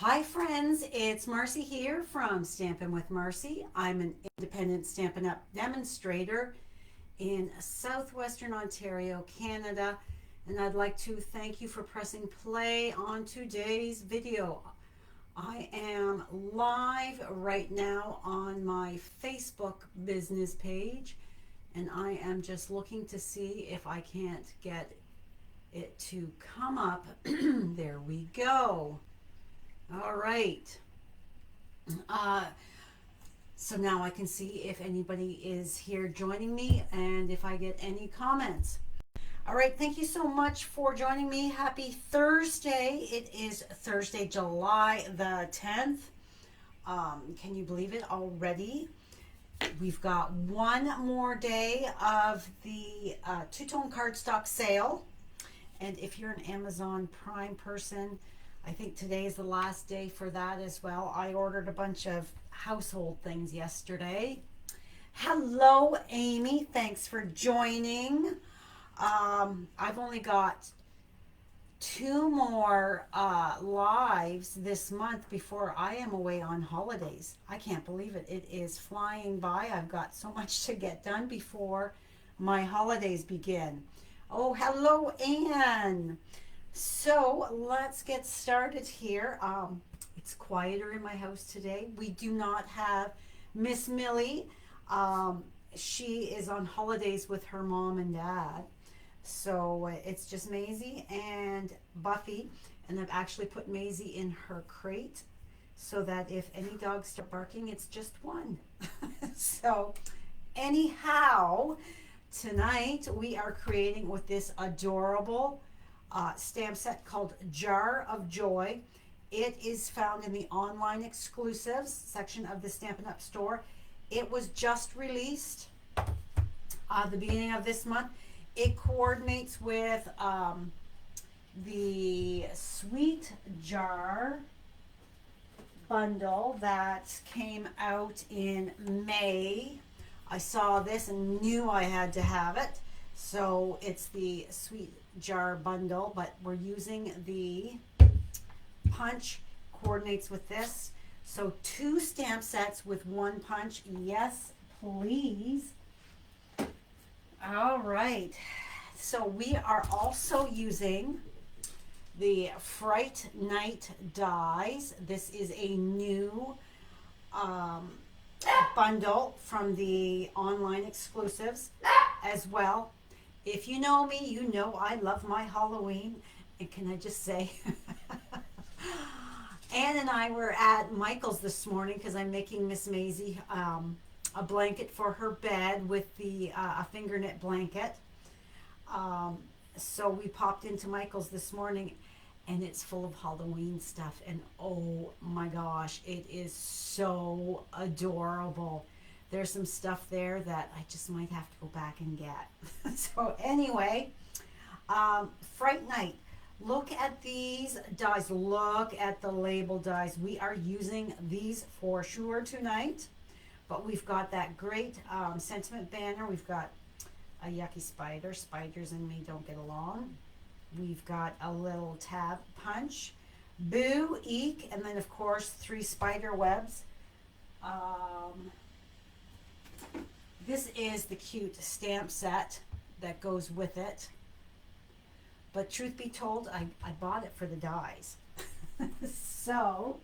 Hi friends, it's Marcy here from Stampin' with Marcy. I'm an independent Stampin' Up! Demonstrator in Southwestern Ontario, Canada, and I'd like to thank you for pressing play on today's video. I am live right now on my Facebook business page, and I am just looking to see if I can't get it to come up. There we go. All right. Uh, so now I can see if anybody is here joining me and if I get any comments. All right. Thank you so much for joining me. Happy Thursday. It is Thursday, July the 10th. Can you believe it already? We've got one more day of the two-tone cardstock sale. And if you're an Amazon Prime person, I think today is the last day for that as well. I ordered a bunch of household things yesterday. Hello, Amy. Thanks for joining. I've only got two more lives this month before I am away on holidays. I can't believe it. It is flying by. I've got so much to get done before my holidays begin. Oh, hello, Anne. So let's get started here. It's quieter in my house today. We do not have Miss Millie. She is on holidays with her mom and dad. So it's just Maisie and Buffy. And I've actually put Maisie in her crate so that if any dogs start barking, it's just one. So anyhow, tonight we are creating with this adorable stamp set called Jar of Joy. It is found in the online exclusives section of the Stampin' Up! Store. It was just released the beginning of this month. It coordinates with the Sweet Jar bundle that came out in May. I saw this and knew I had to have it. So it's the Sweet Jar bundle, but we're using the punch, coordinates with this. So two stamp sets with one punch. Yes, please. All right. So we are also using the Fright Night dies. This is a new bundle from the online exclusives as well. If you know me, you know I love my Halloween. And can I just say, Anne and I were at Michael's this morning because I'm making Miss Maisie a blanket for her bed with the a finger knit blanket. So we popped into Michael's this morning and it's full of Halloween stuff. And oh my gosh, it is so adorable. There's some stuff there that I just might have to go back and get. So anyway, Fright Night. Look at these dies. Look at the label dies. We are using these for sure tonight. But we've got that great sentiment banner. We've got a yucky spider. Spiders and me don't get along. We've got a little tab punch. Boo, eek, and then of course 3 spider webs. This is the cute stamp set that goes with it. But truth be told, I bought it for the dies. So,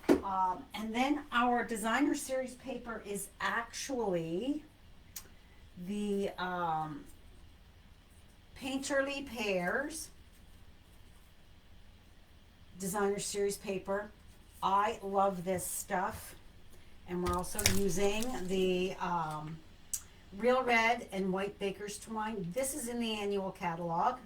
and then our designer series paper is actually the Painterly Pears designer series paper. I love this stuff. And we're also using the Real Red and White Baker's Twine. This is in the annual catalog.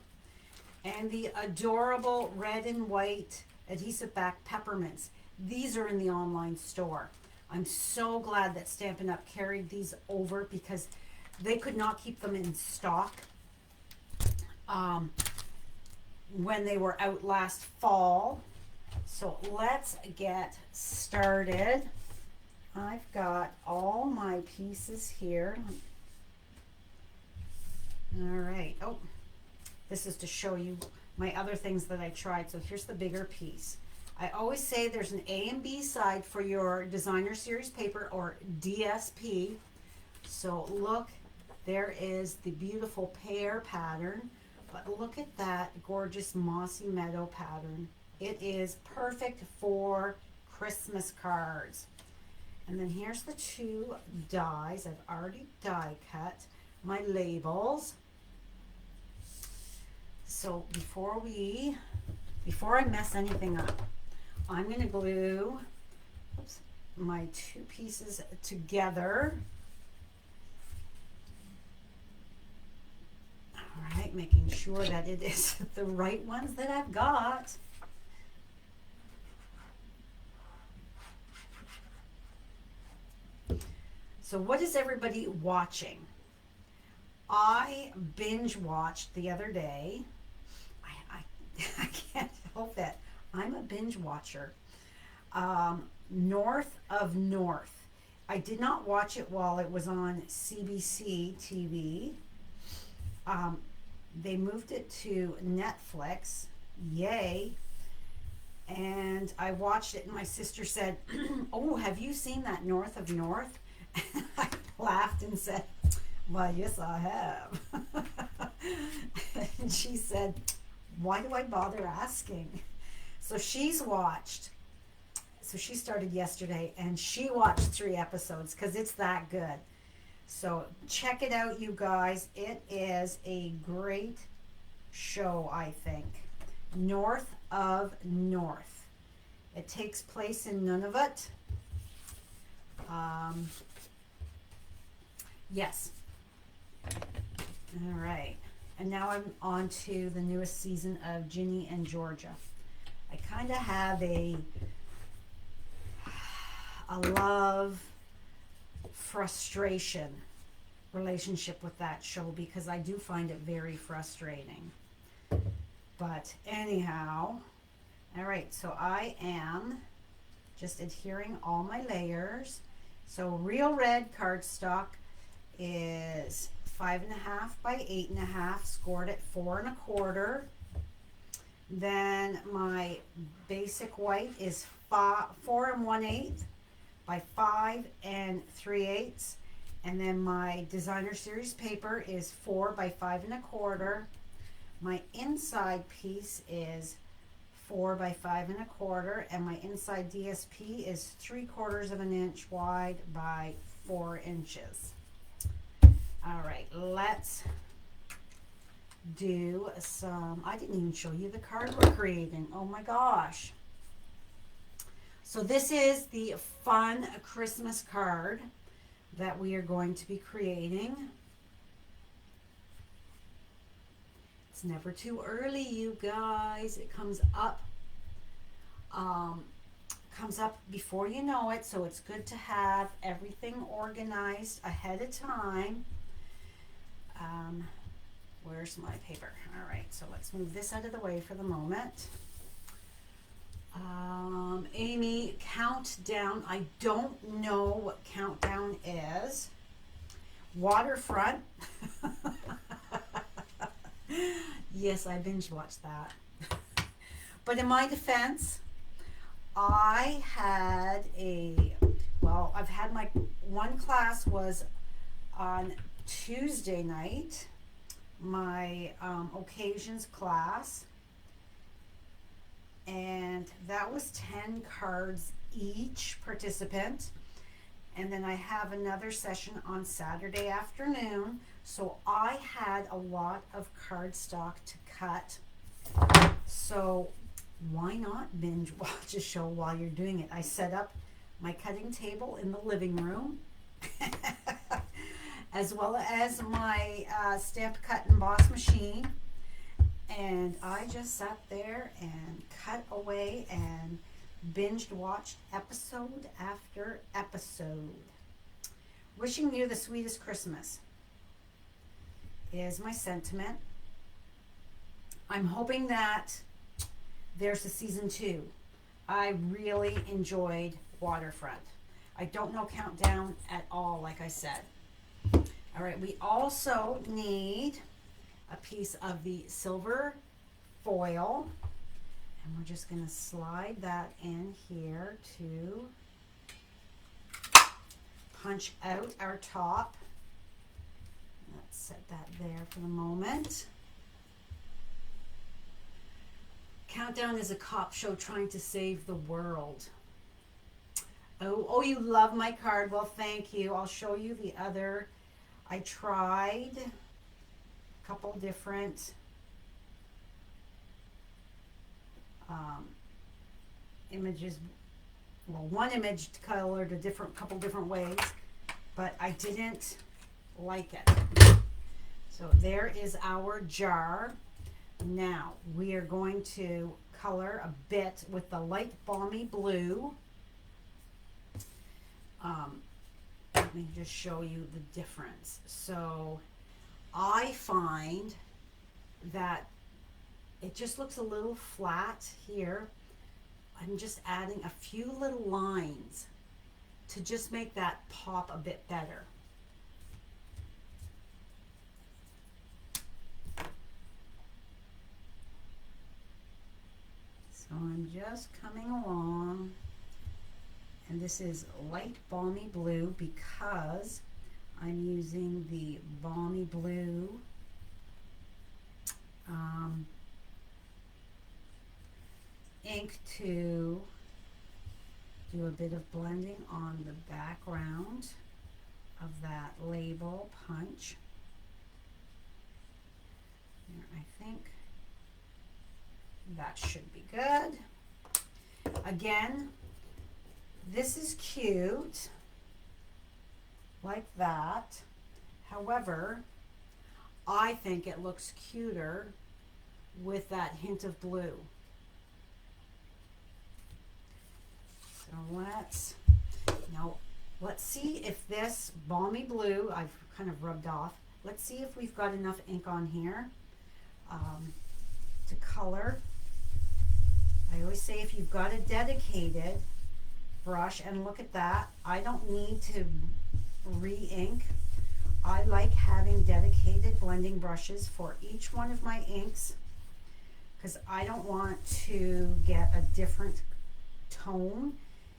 And the adorable red and white adhesive back peppermints. These are in the online store. I'm so glad that Stampin' Up! Carried these over because they could not keep them in stock when they were out last fall. So let's get started. I've got all my pieces here. All right. Oh, this is to show you my other things that I tried. So here's the bigger piece. I always say there's an A and B side for your designer series paper, or DSP. So look, there is the beautiful pear pattern, but look at that gorgeous mossy meadow pattern. It is perfect for Christmas cards. And then here's the two dies. I've already die cut my labels. So before I mess anything up, I'm going to glue my two pieces together. All right, making sure that it is the right ones that I've got. So what is everybody watching? I binge watched the other day. I can't help it. I'm a binge watcher. North of North. I did not watch it while it was on CBC TV. They moved it to Netflix. Yay. And I watched it and my sister said, "Oh, have you seen that North of North?" And I laughed and said, "Well, yes, I have." And she said, "Why do I bother asking?" So she's watched. So she started yesterday and she watched 3 episodes because it's that good. So check it out, you guys. It is a great show, I think. North of North. It takes place in Nunavut. Yes. All right. And now I'm on to the newest season of Ginny and Georgia. I kind of have a love frustration relationship with that show because I do find it very frustrating. But anyhow, all right, so I am just adhering all my layers. So real red cardstock is 5.5 by 8.5, scored at 4 1/4. Then my basic white is 4 1/8 by 5 3/8. And then my designer series paper is 4 by 5 1/4. My inside piece is 4 by 5 1/4, and my inside DSP is 3/4 of an inch wide by 4 inches. All right, let's do some, I didn't even show you the card we're creating. Oh my gosh. So this is the fun Christmas card that we are going to be creating. It's never too early, you guys. It comes up before you know it, so it's good to have everything organized ahead of time. Where's my paper? All right, so let's move this out of the way for the moment. Amy, countdown. I don't know what countdown is. Waterfront. Yes, I binge watched that. But in my defense, I had I've had my one class was on Tuesday night, my occasions class, and that was 10 cards each participant. And then I have another session on Saturday afternoon. So I had a lot of cardstock to cut. So why not binge watch a show while you're doing it? I set up my cutting table in the living room, as well as my stamp cut and emboss machine. And I just sat there and cut away and binged watched episode after episode. Wishing you the sweetest Christmas is my sentiment. I'm hoping that there's a season 2. I really enjoyed Waterfront. I don't know countdown at all, like I said. All right, we also need a piece of the silver foil. And we're just going to slide that in here to punch out our top. Let's set that there for the moment. Countdown is a cop show trying to save the world. Oh, you love my card. Well, thank you. I'll show you the other. I tried a couple different images. Well, one image colored a couple different ways, but I didn't like it. So there is our jar. Now we are going to color a bit with the light balmy blue. Let me just show you the difference. So I find that it just looks a little flat here. I'm just adding a few little lines to just make that pop a bit better. So I'm just coming along, and this is light balmy blue because I'm using the balmy blue ink to do a bit of blending on the background of that label punch. Here, I think that should be good. Again, this is cute like that. However, I think it looks cuter with that hint of blue. So let's see if this balmy blue, I've kind of rubbed off. Let's see if we've got enough ink on here to color. I always say if you've got a dedicated brush, and look at that, I don't need to re-ink. I like having dedicated blending brushes for each one of my inks because I don't want to get a different tone.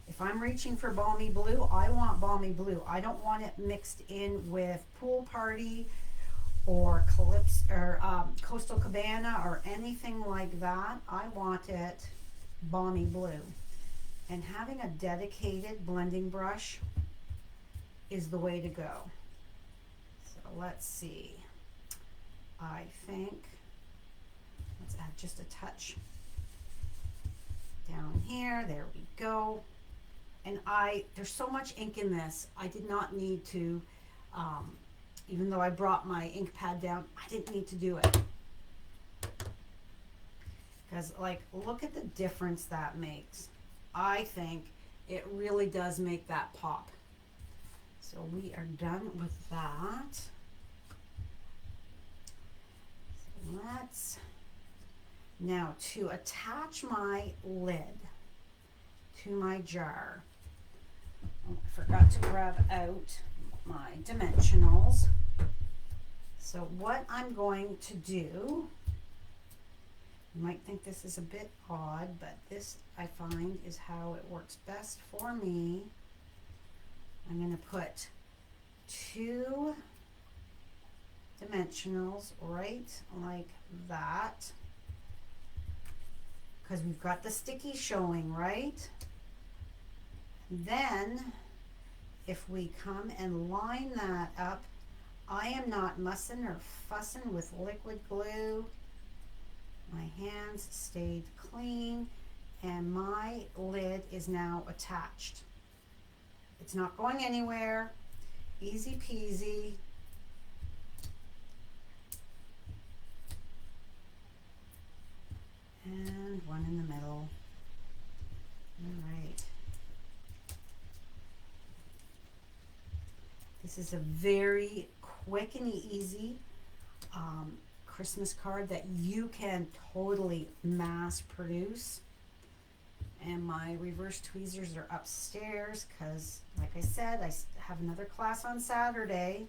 If I'm reaching for balmy blue, I want balmy blue. I don't want it mixed in with Pool Party or Calypso or Coastal Cabana or anything like that. I want it balmy blue. And having a dedicated blending brush is the way to go. So let's see. I think let's add just a touch down here. There we go. And there's so much ink in this, I did not need to, even though I brought my ink pad down, I didn't need to do it. Because, like, look at the difference that makes. I think it really does make that pop. So we are done with that. So let's, now to attach my lid to my jar, I forgot to grab out my dimensionals. So what I'm going to do, you might think this is a bit odd, but this I find is how it works best for me. I'm going to put 2 dimensionals right like that, because we've got the sticky showing, right? Then if we come and line that up, I am not mussing or fussing with liquid glue. My hands stayed clean and my lid is now attached. It's not going anywhere. Easy peasy. And one in the middle. All right. This is a very quick and easy Christmas card that you can totally mass produce. And my reverse tweezers are upstairs because, like I said, I have another class on Saturday.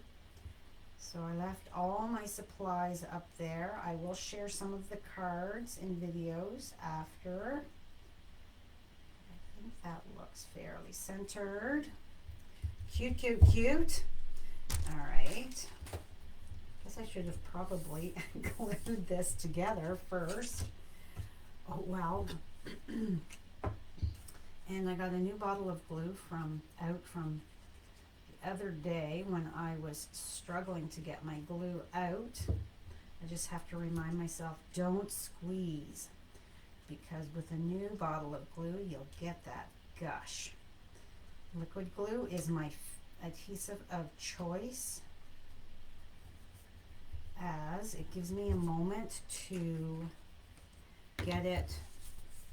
So I left all my supplies up there. I will share some of the cards and videos after. I think that looks fairly centered. Cute, cute, cute. All right. Guess I should have probably glued this together first. Oh, well. And I got a new bottle of glue from the other day when I was struggling to get my glue out. I just have to remind myself, don't squeeze, because with a new bottle of glue, you'll get that gush. Liquid glue is my adhesive of choice, as it gives me a moment to get it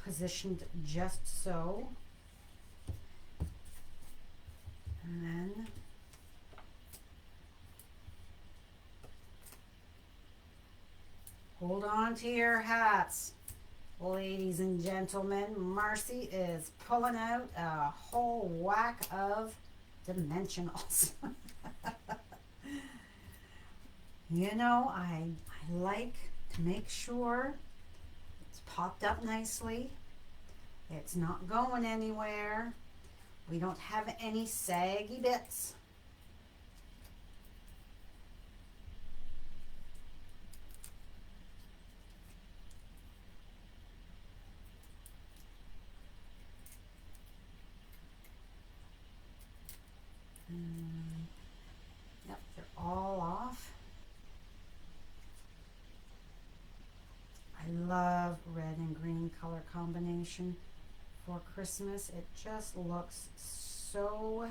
positioned just so. And then hold on to your hats, ladies and gentlemen. Marcy is pulling out a whole whack of dimensionals. You know, I like to make sure it's popped up nicely. It's not going anywhere. We don't have any saggy bits. Yep, they're all off. I love red and green color combination for Christmas. It just looks so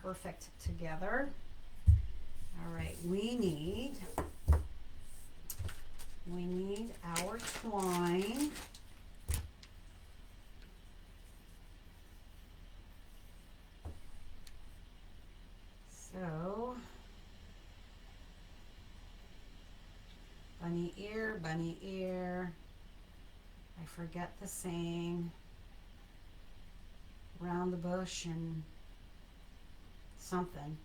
perfect together. All right, we need our twine. So bunny ear, bunny ear. I forget the saying. Round the bush and something.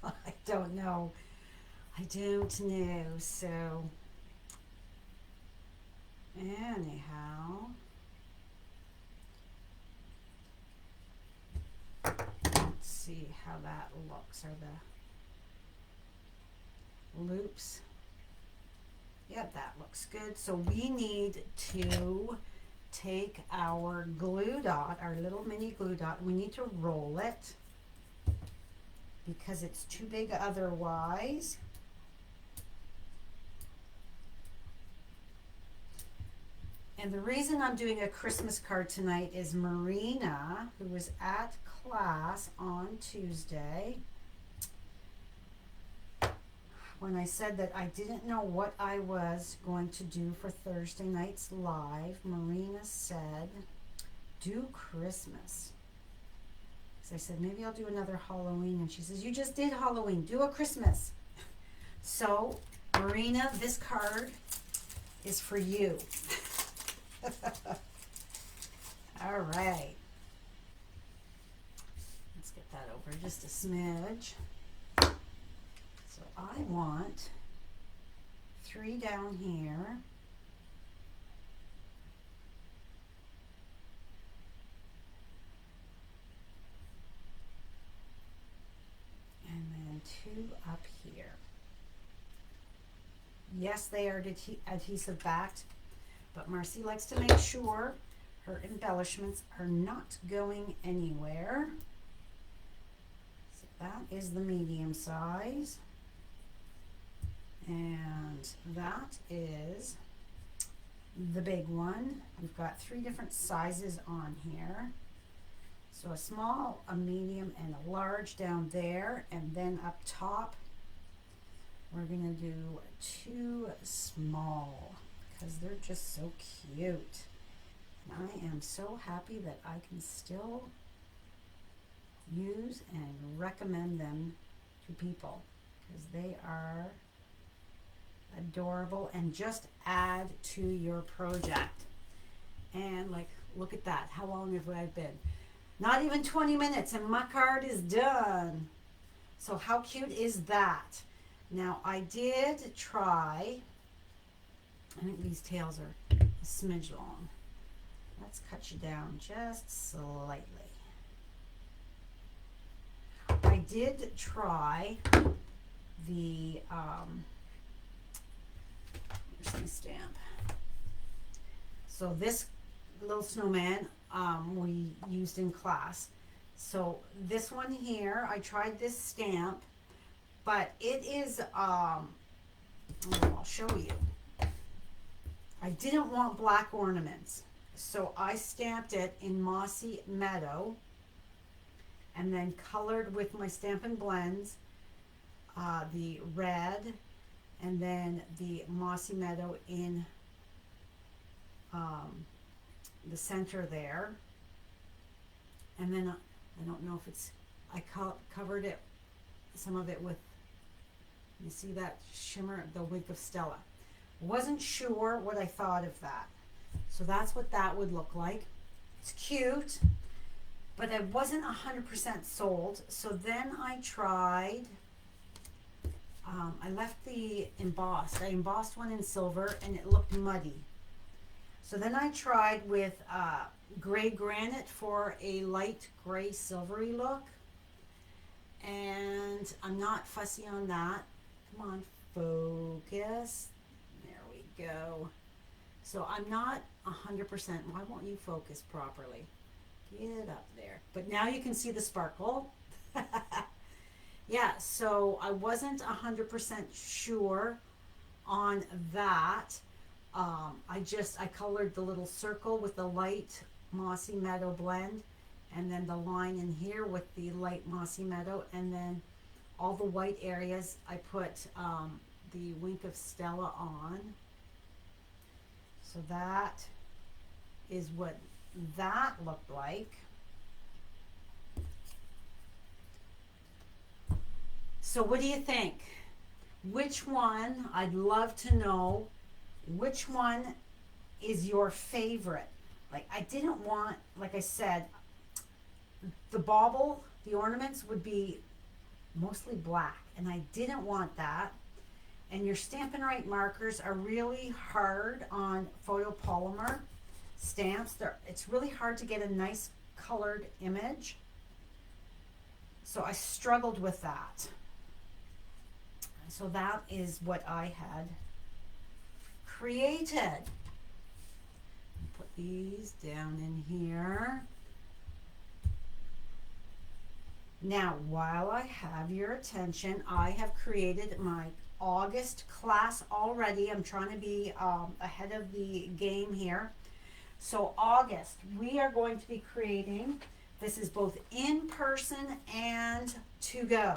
I don't know. So anyhow, let's see how that looks. Are the loops? Yep, that looks good. So we need to take our glue dot, our little mini glue dot, we need to roll it because it's too big otherwise. And the reason I'm doing a Christmas card tonight is Marina, who was at class on Tuesday, when I said that I didn't know what I was going to do for Thursday night's live, Marina said, do Christmas. So I said, maybe I'll do another Halloween. And she says, you just did Halloween, do a Christmas. So, Marina, this card is for you. All right. Let's get that over just a smidge. So I want 3 down here. And then 2 up here. Yes, they are adhesive backed, but Marcy likes to make sure her embellishments are not going anywhere. So that is the medium size. And that is the big one. We've got 3 different sizes on here. So a small, a medium, and a large down there. And then up top, we're gonna do 2 small because they're just so cute. And I am so happy that I can still use and recommend them to people because they are adorable and just add to your project. And like, look at that. How long have I been? Not even 20 minutes and my card is done. So how cute is that? Now I did try, I think these tails are a smidge long. Let's cut you down just slightly. I did try the, here's my stamp. So this little snowman we used in class. So this one here, I tried this stamp, but it is, I'll show you. I didn't want black ornaments, so I stamped it in Mossy Meadow and then colored with my Stampin' Blends the red and then the Mossy Meadow in the center there. And then I don't know if it's, I covered it, some of it with, you see that shimmer, the Wink of Stella. Wasn't sure what I thought of that. So that's what that would look like. It's cute, but I wasn't 100% sold. So then I tried, I left the embossed. I embossed one in silver and it looked muddy. So then I tried with gray granite for a light gray silvery look. And I'm not fussy on that. Come on, focus. There we go. So I'm not 100%. Why won't you focus properly? Get up there. But now you can see the sparkle. Yeah, so I wasn't 100% sure on that. I colored the little circle with the light Mossy Meadow blend, and then the line in here with the light Mossy Meadow, and then all the white areas I put the Wink of Stella on. So that is what that looked like. So what do you think? Which one, I'd love to know, which one is your favorite? Like, I didn't want, like I said, the bauble, the ornaments would be mostly black, and I didn't want that. And your Stampin' Right markers are really hard on photopolymer stamps. It's really hard to get a nice colored image. So I struggled with that. So that is what I had created. Put these down in here. Now, while I have your attention, I have created my August class already. I'm trying to be ahead of the game here. So August, we are going to be creating, this is both in person and to go.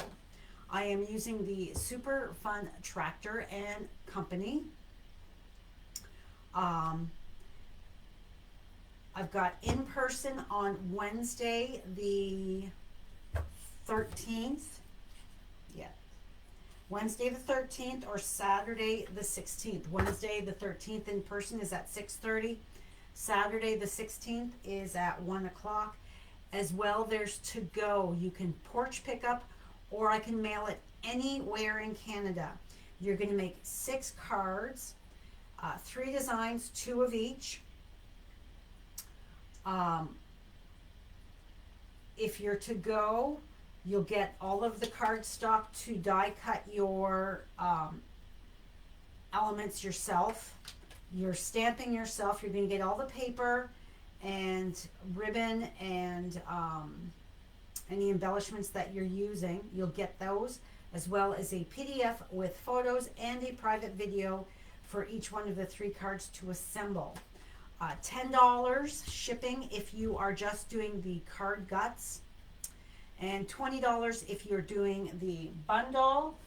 I am using the Super Fun Tractor and Company. I've got in person on Wednesday the 13th. Yeah. Wednesday the 13th or Saturday the 16th. Wednesday the 13th in person is at 6:30. Saturday the 16th is at 1 o'clock. As well, there's to go. You can porch pick up, or I can mail it anywhere in Canada. You're going to make 6 cards, 3 designs, 2 of each. If you're to go, you'll get all of the cardstock to die cut your elements yourself. You're stamping yourself. You're going to get all the paper and ribbon and any embellishments that you're using. You'll get those, as well as a PDF with photos and a private video for each one of the 3 cards to assemble. $10 shipping if you are just doing the card guts, and $20 if you're doing the bundle.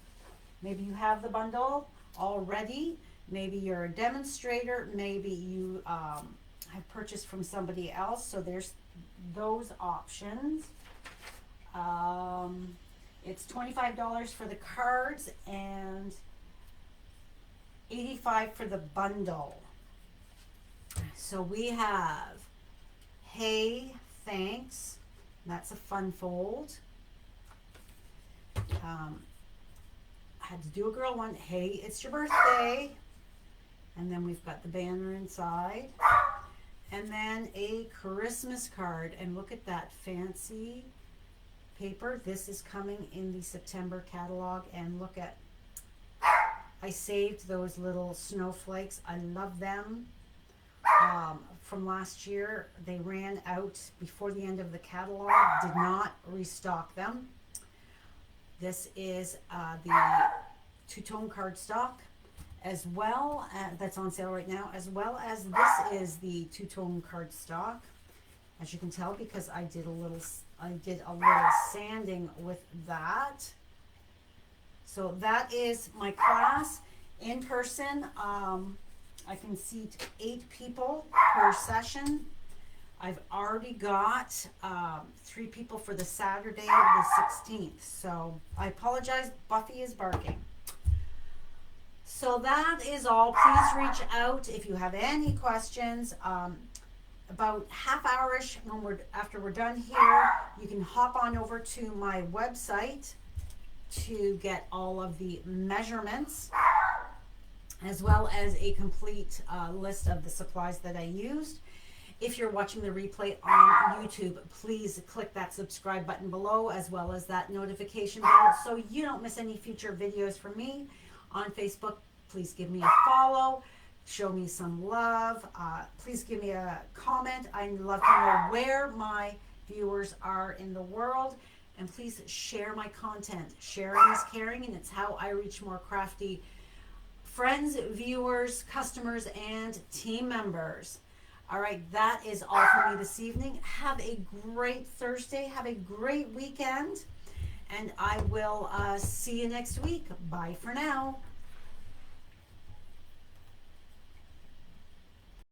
Maybe you have the bundle already. Maybe you're a demonstrator. Maybe you have purchased from somebody else. So there's those options. It's $25 for the cards and $85 for the bundle. So we have Hey Thanks. That's a fun fold. I had to do a girl one. Hey, it's your birthday. And then we've got the banner inside. And then a Christmas card. And look at that fancy paper. This is coming in the September catalog. And look at, I saved those little snowflakes. I love them. From last year, they ran out before the end of the catalog. Did not restock them. This is the two-tone cardstock, as well that's on sale right now, as well as this is the two-tone cardstock, as you can tell, because I did a little sanding with that. So that is my class in person. I can seat 8 people per session. I've already got 3 people for the Saturday the 16th. So I apologize, Buffy is barking. So that is all. Please reach out if you have any questions. About half hour-ish after we're done here, you can hop on over to my website to get all of the measurements, as well as a complete list of the supplies that I used. If you're watching the replay on YouTube, please click that subscribe button below, as well as that notification bell, so you don't miss any future videos from me. On Facebook, please give me a follow, show me some love, please give me a comment. I'd love to know where my viewers are in the world, and please share my content. Sharing is caring, and it's how I reach more crafty friends, viewers, customers, and team members. All right, that is all for me this evening. Have a great Thursday. Have a great weekend. And I will see you next week. Bye for now.